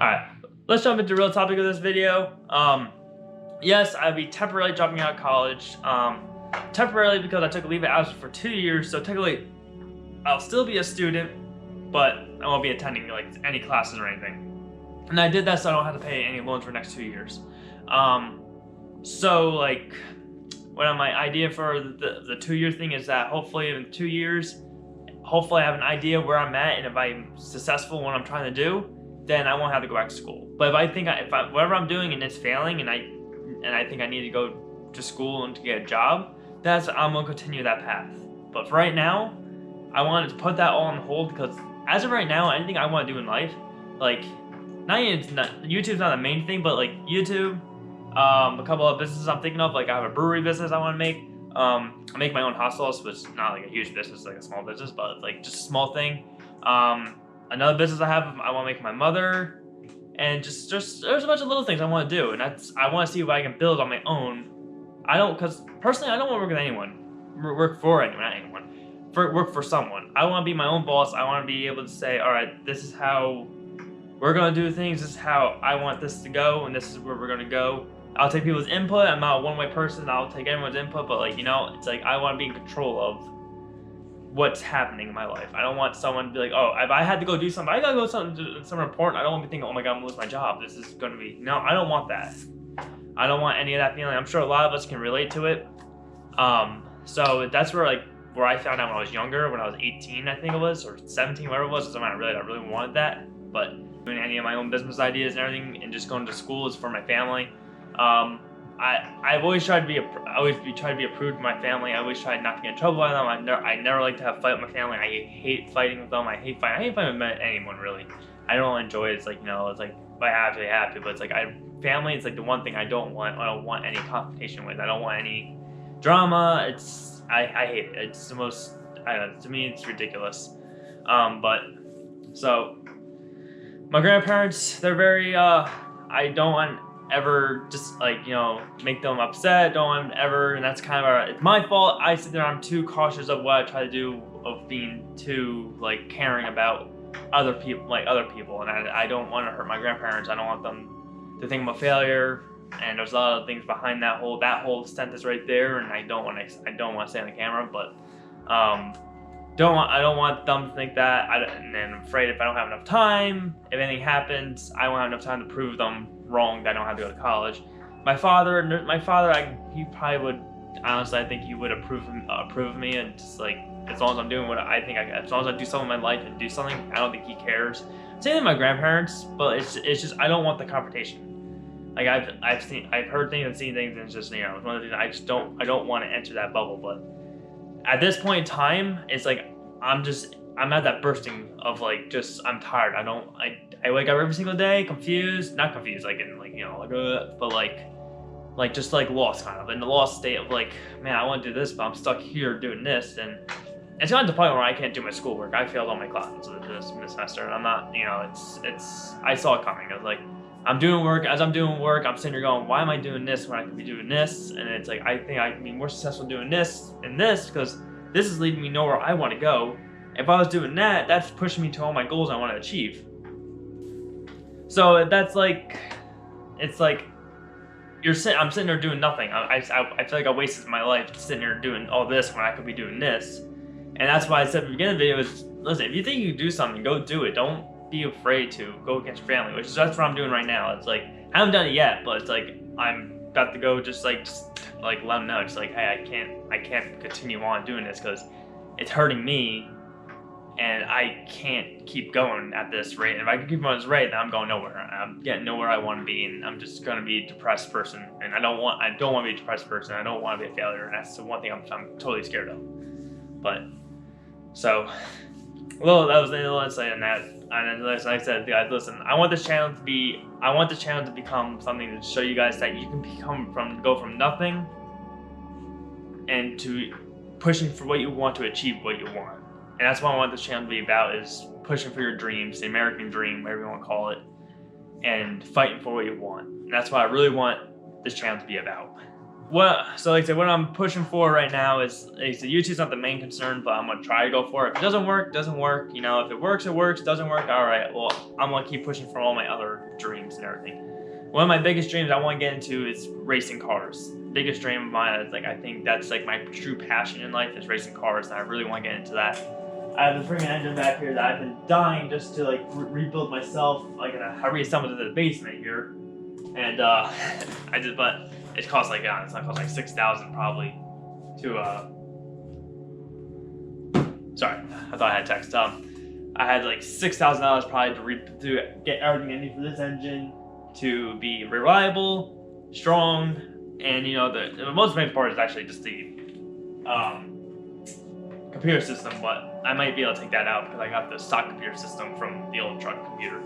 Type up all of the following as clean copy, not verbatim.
Alright, let's jump into the real topic of this video. Yes, I'll be temporarily dropping out of college. Temporarily because I took a leave of absence for 2 years, so technically I'll still be a student, but I won't be attending like any classes or anything. And I did that so I don't have to pay any loans for the next 2 years. So like, my idea for the 2 year thing is that hopefully in 2 years, hopefully I have an idea where I'm at, and if I'm successful in what I'm trying to do, then I won't have to go back to school. But if I think whatever I'm doing and it's failing, and I think I need to go to school and to get a job, I'm gonna continue that path. But for right now, I wanted to put that all on hold because as of right now, anything I want to do in life, like YouTube's not the main thing, but like YouTube, a couple of businesses I'm thinking of, like I have a brewery business I want to make. I make my own hot sauce, which is not like a huge business, like a small business, but like just a small thing. Another business I want to make my mother, and just there's a bunch of little things I want to do, and I want to see if I can build on my own. Because personally I don't want to work with anyone, work for anyone, not anyone, work for someone. I want to be my own boss. I want to be able to say, all right, this is how we're gonna do things. This is how I want this to go, and this is where we're gonna go. I'll take people's input. I'm not a one-way person. I'll take everyone's input, but like, it's like I want to be in control of what's happening in my life. I don't want someone to be like, oh, if I had to go do something, I gotta go do something important. I don't want to be thinking, oh my god, I'm gonna lose my job. This is gonna be, no, I don't want that. I don't want any of that feeling. I'm sure a lot of us can relate to it. So that's where I found out when I was younger, when I was 18, I think it was, or 17, whatever it was. Something I really wanted that. But doing any of my own business ideas and everything, and just going to school is for my family. I've always tried to be approved of my family. I always tried not to get in trouble by them. I never like to have a fight with my family. I hate fighting with them. I hate fighting with anyone, really. I don't enjoy it. It's like, it's like, if I have to, I have to. But it's like, family is like the one thing I don't want any confrontation with. I don't want any drama. I hate it. It's the most, to me, it's ridiculous. But, so, my grandparents, they're very, I don't want ever just make them upset, and that's kind of it's my fault. I sit there, I'm too cautious of what I try to do, of being too caring about other people, and I don't want to hurt my grandparents. I don't want them to think I'm a failure, and there's a lot of things behind that whole sentence right there, and I don't want to say on the camera, but I don't want them to think that, and then I'm afraid if I don't have enough time, if anything happens, I won't have enough time to prove them wrong that I don't have to go to college. My father, he probably would, honestly, I think he would approve of me, and just as long as I'm doing what I think as long as I do something in my life and do something, I don't think he cares. Same with my grandparents, but it's just I don't want the confrontation. Like I've heard things and seen things, and it's just it's one of the things I don't want to enter that bubble. But at this point in time, it's like I'm at that bursting of I'm tired. I wake up every single day confused, not confused but just lost, kind of in the lost state of man, I want to do this, but I'm stuck here doing this, and it's gotten to the point where I can't do my schoolwork. I failed all my classes this semester, and I'm not, I saw it coming. I was like, I'm doing work. As I'm doing work, I'm sitting here going, why am I doing this when I could be doing this? And it's like, I think I can be more successful doing this and this, because this is leading me nowhere I want to go. If I was doing that, that's pushing me to all my goals I want to achieve. So that's it's like, I'm sitting there doing nothing. I feel like I wasted my life sitting here doing all this when I could be doing this. And that's why I said at the beginning of the video is, listen, if you think you can do something, go do it. Don't be afraid to go against your family, that's what I'm doing right now. It's I haven't done it yet, but it's I'm about to go just let them know. It's hey, I can't continue on doing this because it's hurting me, and I can't keep going at this rate. And if I can keep going at this rate, then I'm going nowhere. I'm getting nowhere I want to be, and I'm just going to be a depressed person. And I don't want to be a depressed person. I don't want to be a failure, and that's the one thing I'm totally scared of. But so, well, that was the little insight on that. And like I said, guys, listen, I want this channel to become something to show you guys that you can go from nothing and to pushing for what you want to achieve what you want. And that's what I want this channel to be about, is pushing for your dreams, the American dream, whatever you want to call it, and fighting for what you want. And that's what I really want this channel to be about. So like I said, what I'm pushing for right now is, like I said, YouTube's not the main concern, but I'm gonna try to go for it. If it doesn't work, doesn't work. You know, if it works, it works. Doesn't work, all right. Well, I'm gonna keep pushing for all my other dreams and everything. One of my biggest dreams I want to get into is racing cars. Biggest dream of mine is, like, I think that's like my true passion in life is racing cars, and I really want to get into that. I have a freaking engine back here that I've been dying just to like rebuild myself. Like, I reassembled it in the basement here, and but it costs like it's not cost like $6,000 probably to Sorry, I thought I had text. I had like $6,000 probably to get everything I need for this engine to be reliable, strong, and you know the most main part is actually just the computer system. But I might be able to take that out because I got the stock computer system from the old truck computer.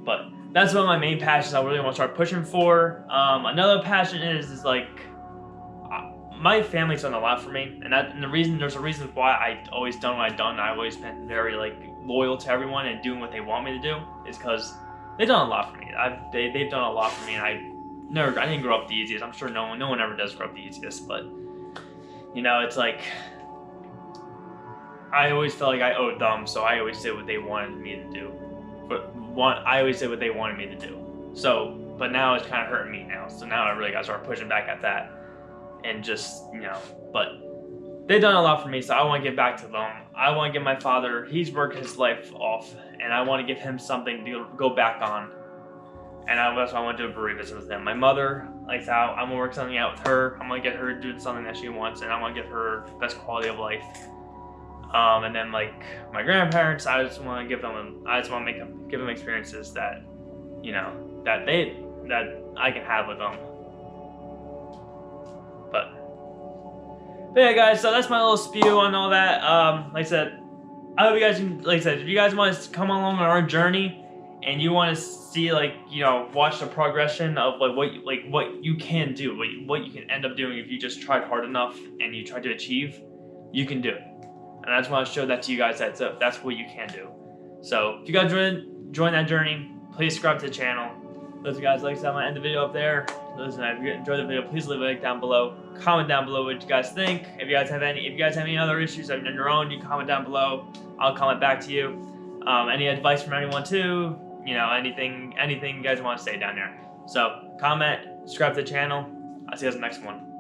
But that's one of my main passions I really want to start pushing for. Another passion is like my family's done a lot for me, and there's a reason why I always done what I've done. I've always been very like loyal to everyone and doing what they want me to do, is because they've done a lot for me. They've done a lot for me, and I didn't grow up the easiest. I'm sure no one ever does grow up the easiest, but you know, it's like I always felt like I owed them, so I always did what they wanted me to do. I always did what they wanted me to do. So, but now it's kind of hurting me now. So now I really got to start pushing back at that, and just, you know, but they've done a lot for me, so I want to give back to them. I want to give my father, he's worked his life off, and I want to give him something to go back on. And that's why I want to do a bereavement visit with him. My mother, like I said, I'm going to work something out with her. I'm going to get her doing something that she wants, and I want to give her the best quality of life. And then like my grandparents, I just want to give them experiences that, you know, that I can have with them. But yeah, guys, so that's my little spew on all that. Like I said, I hope you guys, like I said, if you guys want to come along on our journey and you want to see, like, you know, watch the progression of like what you can do, what you can end up doing if you just tried hard enough and you try to achieve, you can do it. And I just want to show that to you guys, that's what you can do. So if you guys join that journey, please subscribe to the channel. Those guys, like I said, I'm gonna end the video up there. Listen, if you enjoyed the video, please leave a like down below. Comment down below what you guys think. If you guys have any other issues on your own, you can comment down below. I'll comment back to you. Any advice from anyone too, you know, anything you guys want to say down there. So comment, subscribe to the channel. I'll see you guys in the next one.